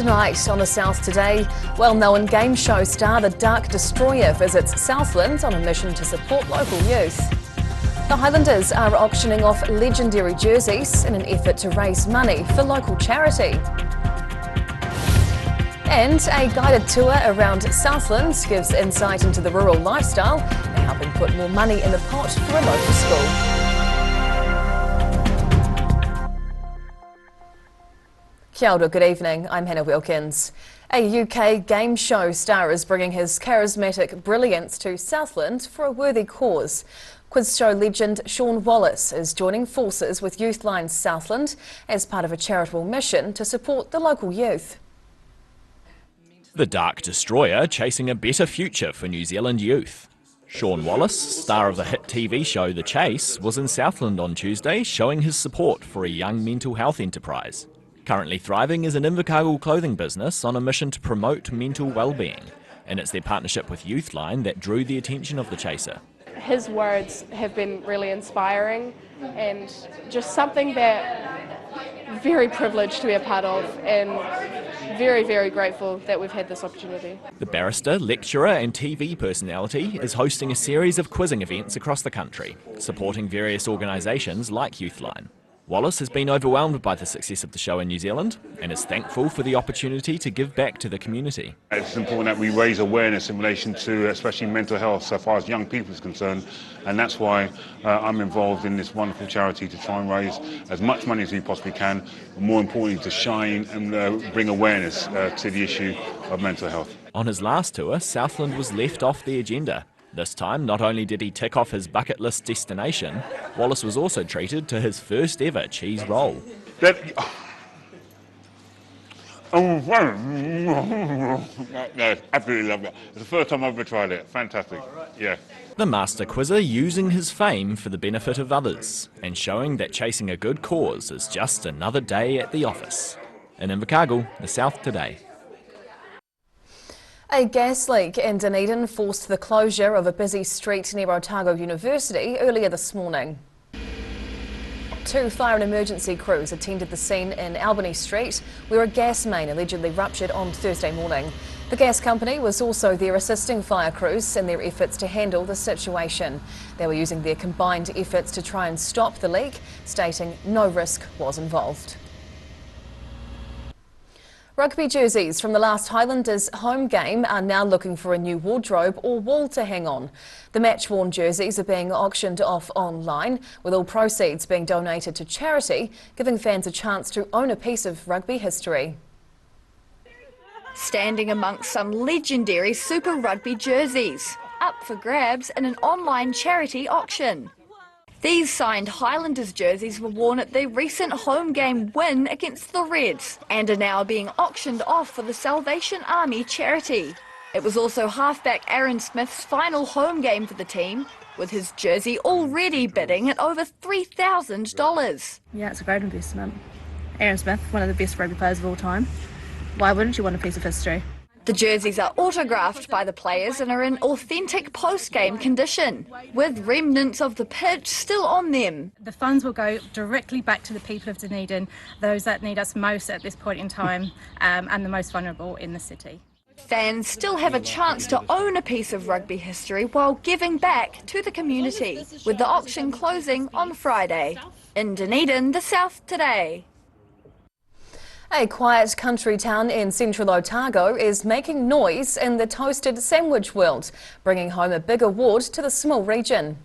Tonight on the South Today, well-known game show star the Dark Destroyer visits Southland on a mission to support local youth. The Highlanders are auctioning off legendary jerseys in an effort to raise money for local charity. And a guided tour around Southland gives insight into the rural lifestyle and helping put more money in the pot for a local school. Kia ora, good evening, I'm Hannah Wilkins. A UK game show star is bringing his charismatic brilliance to Southland for a worthy cause. Quiz show legend Sean Wallace is joining forces with Youthline Southland as part of a charitable mission to support the local youth. The Dark Destroyer chasing a better future for New Zealand youth. Sean Wallace, star of the hit TV show The Chase, was in Southland on Tuesday showing his support for a young mental health enterprise. Currently thriving is an Invercargill clothing business on a mission to promote mental well-being, and it's their partnership with Youthline that drew the attention of the chaser. His words have been really inspiring and just something that very privileged to be a part of, and very, very grateful that we've had this opportunity. The barrister, lecturer and TV personality is hosting a series of quizzing events across the country, supporting various organisations like Youthline. Wallace has been overwhelmed by the success of the show in New Zealand and is thankful for the opportunity to give back to the community. It's important that we raise awareness in relation to especially mental health so far as young people is concerned, and that's why I'm involved in this wonderful charity to try and raise as much money as we possibly can, but more importantly to shine and bring awareness to the issue of mental health. On his last tour, Southland was left off the agenda. This time, not only did he tick off his bucket list destination, Wallace was also treated to his first ever cheese roll. No, absolutely love it. It's the first time I've ever tried it. Fantastic. Yeah. The master quizzer using his fame for the benefit of others and showing that chasing a good cause is just another day at the office. In Invercargill, the South Today. A gas leak in Dunedin forced the closure of a busy street near Otago University earlier this morning. 2 fire and emergency crews attended the scene in Albany Street, where a gas main allegedly ruptured on Thursday morning. The gas company was also there assisting fire crews in their efforts to handle the situation. They were using their combined efforts to try and stop the leak, stating no risk was involved. Rugby jerseys from the last Highlanders home game are now looking for a new wardrobe or wall to hang on. The match-worn jerseys are being auctioned off online, with all proceeds being donated to charity, giving fans a chance to own a piece of rugby history. Standing amongst some legendary Super Rugby jerseys, up for grabs in an online charity auction. These signed Highlanders jerseys were worn at the recent home game win against the Reds and are now being auctioned off for the Salvation Army charity. It was also halfback Aaron Smith's final home game for the team, with his jersey already bidding at over $3,000. Yeah, it's a great investment. Aaron Smith, one of the best rugby players of all time. Why wouldn't you want a piece of history? The jerseys are autographed by the players and are in authentic post-game condition, with remnants of the pitch still on them. The funds will go directly back to the people of Dunedin, those that need us most at this point in time, and the most vulnerable in the city. Fans still have a chance to own a piece of rugby history while giving back to the community, with the auction closing on Friday. In Dunedin, the South Today. A quiet country town in central Otago is making noise in the toasted sandwich world, bringing home a big award to the small region.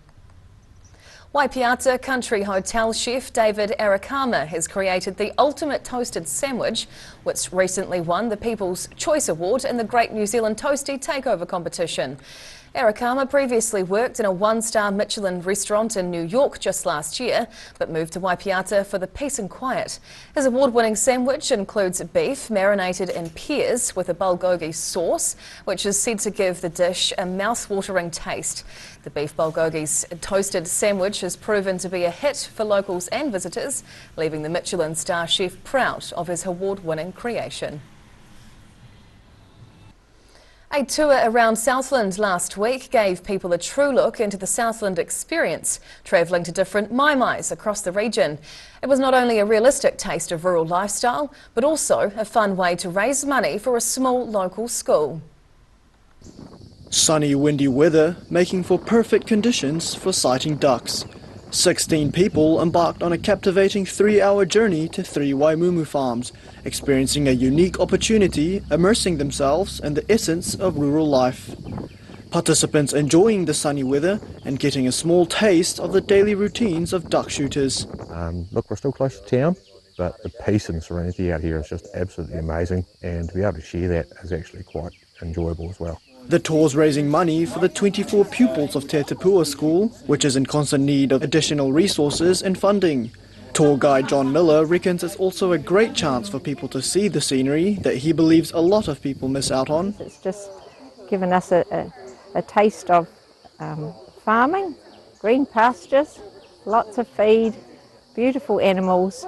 Waipiata country hotel chef David Arakama has created the ultimate toasted sandwich, which recently won the People's Choice Award in the Great New Zealand Toasty Takeover competition. Arakama previously worked in a 1-star Michelin restaurant in New York just last year, but moved to Waipiata for the peace and quiet. His award-winning sandwich includes beef marinated in pears with a bulgogi sauce, which is said to give the dish a mouth-watering taste. The beef bulgogi's toasted sandwich has proven to be a hit for locals and visitors, leaving the Michelin star chef proud of his award-winning creation. A tour around Southland last week gave people a true look into the Southland experience, travelling to different mai-mais across the region. It was not only a realistic taste of rural lifestyle, but also a fun way to raise money for a small local school. Sunny, windy weather making for perfect conditions for sighting ducks. 16 people embarked on a captivating 3-hour journey to 3 Waimumu farms, experiencing a unique opportunity, immersing themselves in the essence of rural life. Participants enjoying the sunny weather and getting a small taste of the daily routines of duck shooters. Look, we're still close to town, but the peace and serenity out here is just absolutely amazing, and to be able to share that is actually quite enjoyable as well. The tour's raising money for the 24 pupils of Te Tapua School, which is in constant need of additional resources and funding. Tour guide John Miller reckons it's also a great chance for people to see the scenery that he believes a lot of people miss out on. It's just given us a taste of farming, green pastures, lots of feed, beautiful animals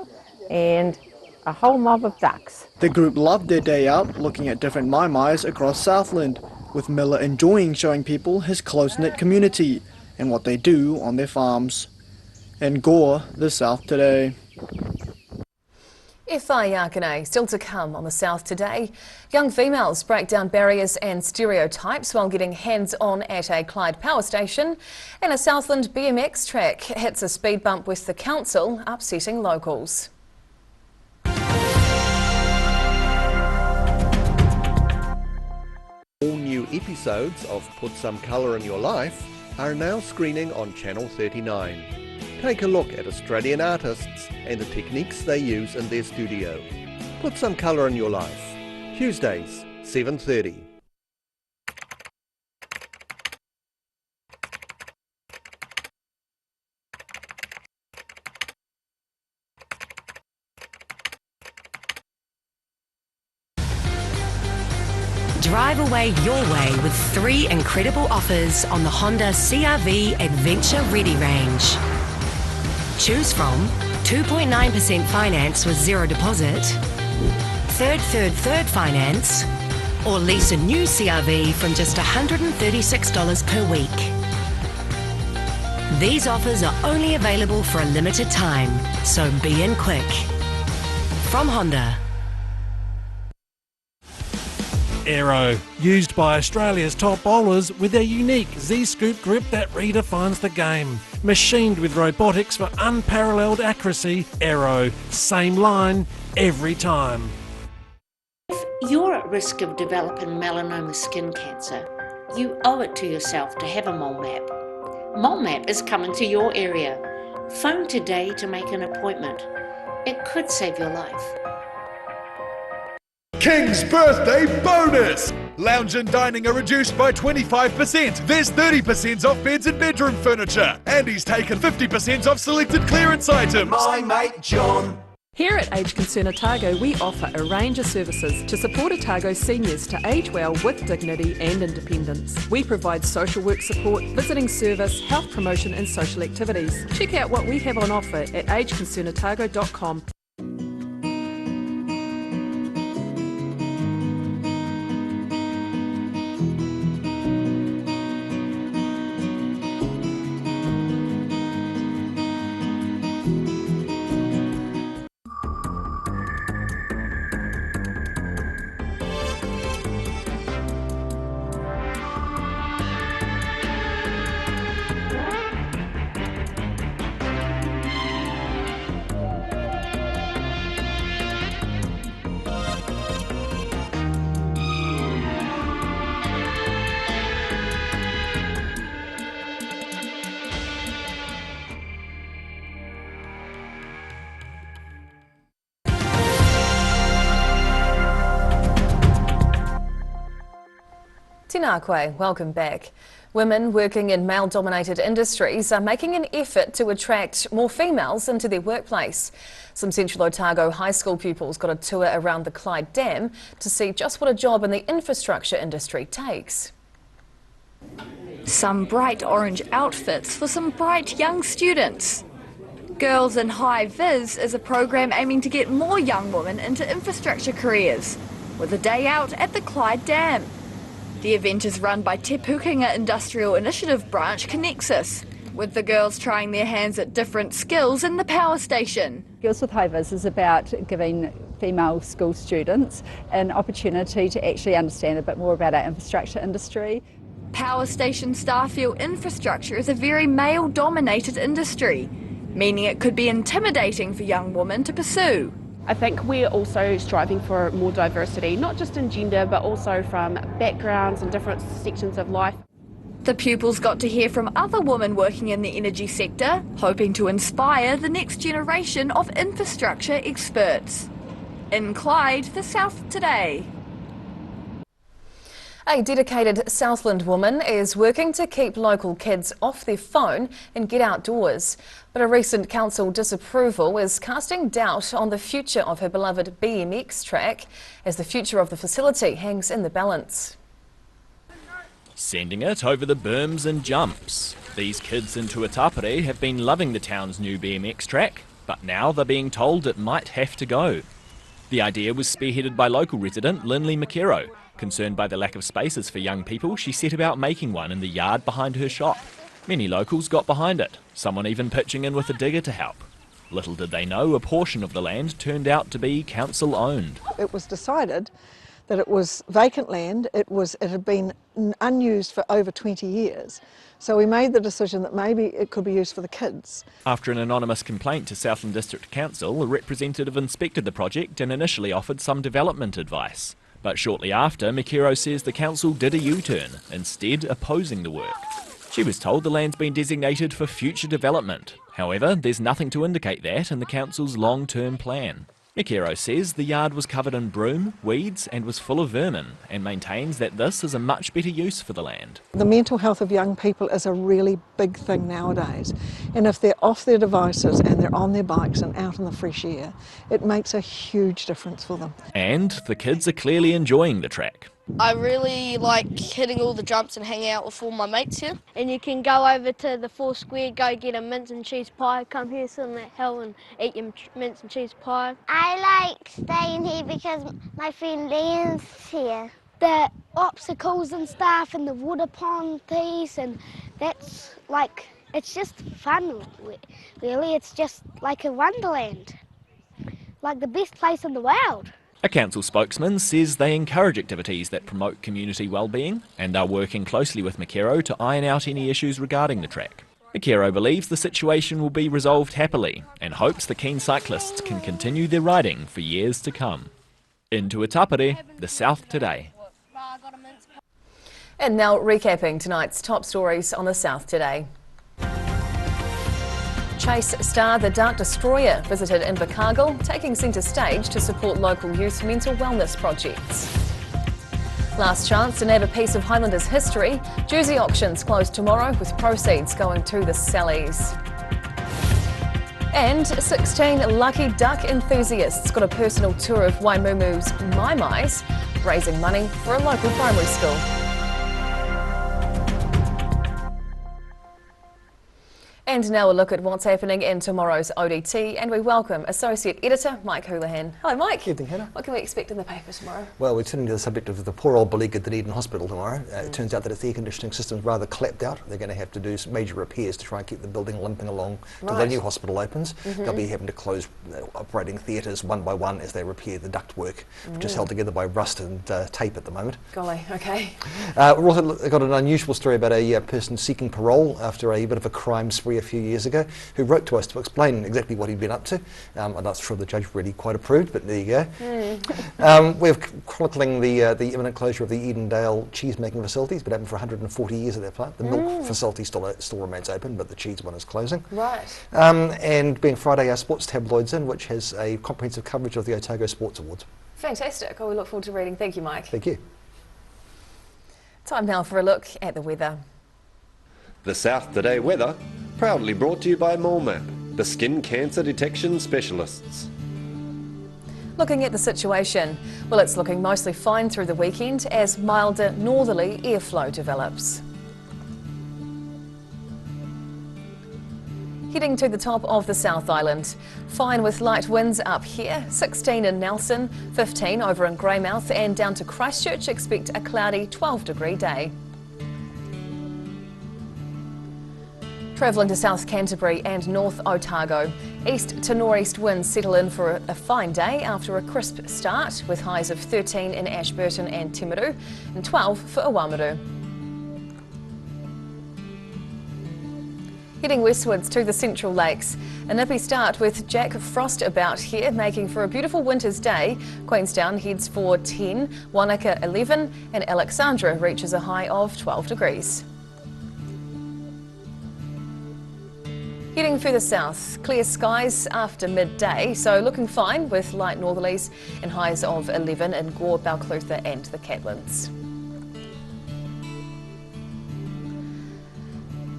and a whole mob of ducks. The group loved their day out looking at different mai-mais across Southland, with Miller enjoying showing people his close-knit community and what they do on their farms. In Gore, the South Today. Whai Yakane, still to come on the South Today. Young females break down barriers and stereotypes while getting hands-on at a Clyde power station. And a Southland BMX track hits a speed bump with the council, upsetting locals. All new episodes of Put Some Colour in Your Life are now screening on Channel 39. Take a look at Australian artists and the techniques they use in their studio. Put Some Colour in Your Life, Tuesdays, 7:30. Drive away your way with 3 incredible offers on the Honda CR-V Adventure Ready range. Choose from 2.9% finance with 0 deposit, third finance, or lease a new CR-V from just $136 per week. These offers are only available for a limited time, so be in quick. From Honda. Aero, used by Australia's top bowlers with their unique Z-scoop grip that redefines the game. Machined with robotics for unparalleled accuracy, Aero, same line, every time. If you're at risk of developing melanoma skin cancer, you owe it to yourself to have a mole map. Mole map is coming to your area. Phone today to make an appointment. It could save your life. King's birthday bonus! Lounge and dining are reduced by 25%. There's 30% off beds and bedroom furniture. And he's taken 50% off selected clearance items. My mate John. Here at Age Concern Otago, we offer a range of services to support Otago seniors to age well with dignity and independence. We provide social work support, visiting service, health promotion and social activities. Check out what we have on offer at ageconcernotago.com. Tēnā koe, welcome back. Women working in male-dominated industries are making an effort to attract more females into their workplace. Some Central Otago high school pupils got a tour around the Clyde Dam to see just what a job in the infrastructure industry takes. Some bright orange outfits for some bright young students. Girls in High Vis is a program aiming to get more young women into infrastructure careers, with a day out at the Clyde Dam. The event is run by Te Pukenga Industrial Initiative branch Connexus, with the girls trying their hands at different skills in the power station. Girls with High-Vis is about giving female school students an opportunity to actually understand a bit more about our infrastructure industry. Power station staff feel infrastructure is a very male-dominated industry, meaning it could be intimidating for young women to pursue. I think we're also striving for more diversity, not just in gender, but also from backgrounds and different sections of life. The pupils got to hear from other women working in the energy sector, hoping to inspire the next generation of infrastructure experts. In Clyde, the South Today. A dedicated Southland woman is working to keep local kids off their phone and get outdoors. But a recent council disapproval is casting doubt on the future of her beloved BMX track, as the future of the facility hangs in the balance. Sending it over the berms and jumps. These kids in Tuatapere have been loving the town's new BMX track, but now they're being told it might have to go. The idea was spearheaded by local resident Linley Makero. Concerned by the lack of spaces for young people, she set about making one in the yard behind her shop. Many locals got behind it, someone even pitching in with a digger to help. Little did they know a portion of the land turned out to be council-owned. It was decided that it was vacant land, it had been unused for over 20 years. So we made the decision that maybe it could be used for the kids. After an anonymous complaint to Southland District Council, a representative inspected the project and initially offered some development advice. But shortly after, Makero says the council did a U-turn, instead opposing the work. She was told the land's been designated for future development. However, there's nothing to indicate that in the council's long-term plan. Makero says the yard was covered in broom, weeds and was full of vermin, and maintains that this is a much better use for the land. The mental health of young people is a really big thing nowadays, and if they're off their devices and they're on their bikes and out in the fresh air, it makes a huge difference for them. And the kids are clearly enjoying the track. I really like hitting all the jumps and hanging out with all my mates here. And you can go over to the Four Square, go get a mince and cheese pie, come here, sit on that hill and eat your mince and cheese pie. I like staying here because my friend Leanne's here. The obstacles and stuff and the water pond piece, and that's like, it's just fun, really. It's just like a wonderland, like the best place in the world. A council spokesman says they encourage activities that promote community well-being and are working closely with Makero to iron out any issues regarding the track. Makero believes the situation will be resolved happily and hopes the keen cyclists can continue their riding for years to come. In Tuatapere, the South Today. And now recapping tonight's top stories on the South Today. Chase star The Dark Destroyer visited Invercargill, taking centre stage to support local youth mental wellness projects. Last chance to nab a piece of Highlanders history. Jersey auctions close tomorrow with proceeds going to the Sallies. And 16 lucky duck enthusiasts got a personal tour of Waimumu's Maimais, raising money for a local primary school. And now a look at what's happening in tomorrow's ODT, and we welcome Associate Editor Mike Houlihan. Hello Mike. Evening, Hannah. What can we expect in the paper tomorrow? Well, we're turning to the subject of the poor old beleaguered Dunedin hospital tomorrow. It turns out that its air conditioning system is rather clapped out. They're going to have to do some major repairs to try and keep the building limping along till the new hospital opens. They'll be having to close operating theatres one by one as they repair the ductwork, which is held together by rust and tape at the moment. Golly, okay. We've also got an unusual story about a person seeking parole after a bit of a crime spree a few years ago, who wrote to us to explain exactly what he'd been up to. I'm not sure the judge really quite approved, but there you go. We're chronicling the imminent closure of the Edendale cheese-making facility. It's been open for 140 years at that plant. The milk facility still remains open, but the cheese one is closing. Right. And being Friday, our sports tabloid's in, which has a comprehensive coverage of the Otago Sports Awards. Fantastic. Oh, we look forward to reading. Thank you, Mike. Thank you. Time now for a look at the weather. The South Today weather, proudly brought to you by MoleMap, the skin cancer detection specialists. Looking at the situation, well, it's looking mostly fine through the weekend as milder northerly airflow develops. Heading to the top of the South Island. Fine with light winds up here, 16 in Nelson, 15 over in Greymouth, and down to Christchurch expect a cloudy 12-degree day. Travelling to South Canterbury and North Otago. East to northeast winds settle in for a fine day after a crisp start, with highs of 13 in Ashburton and Timaru and 12 for Oamaru. Heading westwards to the Central Lakes. A nippy start with Jack Frost about here, making for a beautiful winter's day. Queenstown heads for 10, Wanaka 11 and Alexandra reaches a high of 12 degrees. Heading further south, clear skies after midday, so looking fine with light northerlies and highs of 11 in Gore, Balclutha and the Catlins.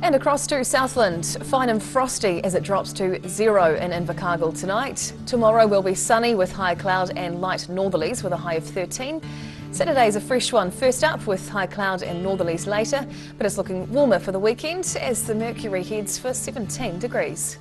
And across to Southland, fine and frosty as it drops to 0 in Invercargill tonight. Tomorrow will be sunny with high cloud and light northerlies with a high of 13. Saturday's a fresh one first up with high cloud and northerlies later, but it's looking warmer for the weekend as the mercury heads for 17 degrees.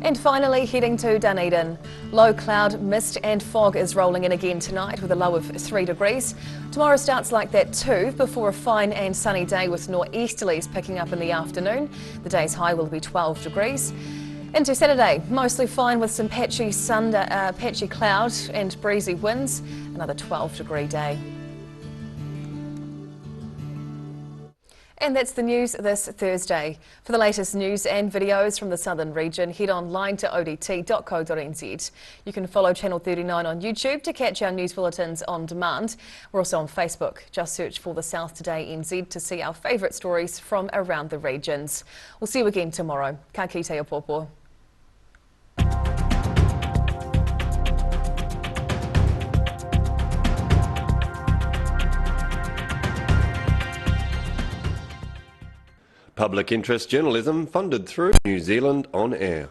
And finally, heading to Dunedin. Low cloud, mist and fog is rolling in again tonight with a low of 3 degrees. Tomorrow starts like that too, before a fine and sunny day with nor'easterlies picking up in the afternoon. The day's high will be 12 degrees. Into Saturday, mostly fine with some patchy cloud and breezy winds. Another 12-degree day. And that's the news this Thursday. For the latest news and videos from the southern region, head online to odt.co.nz. You can follow Channel 39 on YouTube to catch our news bulletins on demand. We're also on Facebook. Just search for the South Today NZ to see our favourite stories from around the regions. We'll see you again tomorrow. Ka kite a pōpō. Public interest journalism funded through New Zealand On Air.